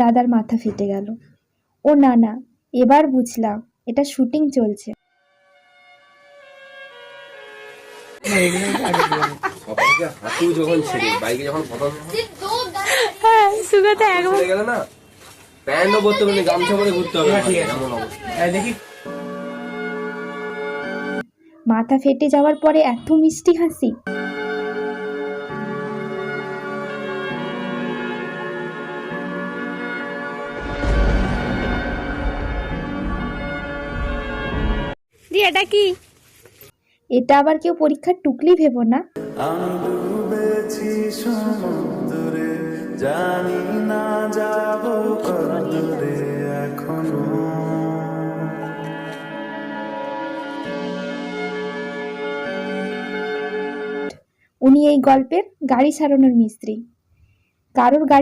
দাদার মাথা ফেটে গেল। ও না না, এবার বুঝলাম এটা শুটিং চলছে। হাঁটু যখন ছেড়ে বাইকে যখন প্রথম হ্যাঁ, সুগাতে একবার ছেড়ে গেল না, প্যান্টও পরতে পারবে, গামছা পরে ঘুরতে হবে, এমন অবস্থা। দেখি মাথা ফেটে যাওয়ার পরে এত মিষ্টি হাসি। এটা কি? এটা আবার কেউ পরীক্ষার টুকলি ভেবো না। আমি ডুবেছি সমুদ্রে, জানি না যাব কতদূরে এখনো। উনি এই গল্পের গাড়ি সারানোর মিস্ত্রি। কারোর গাড়ি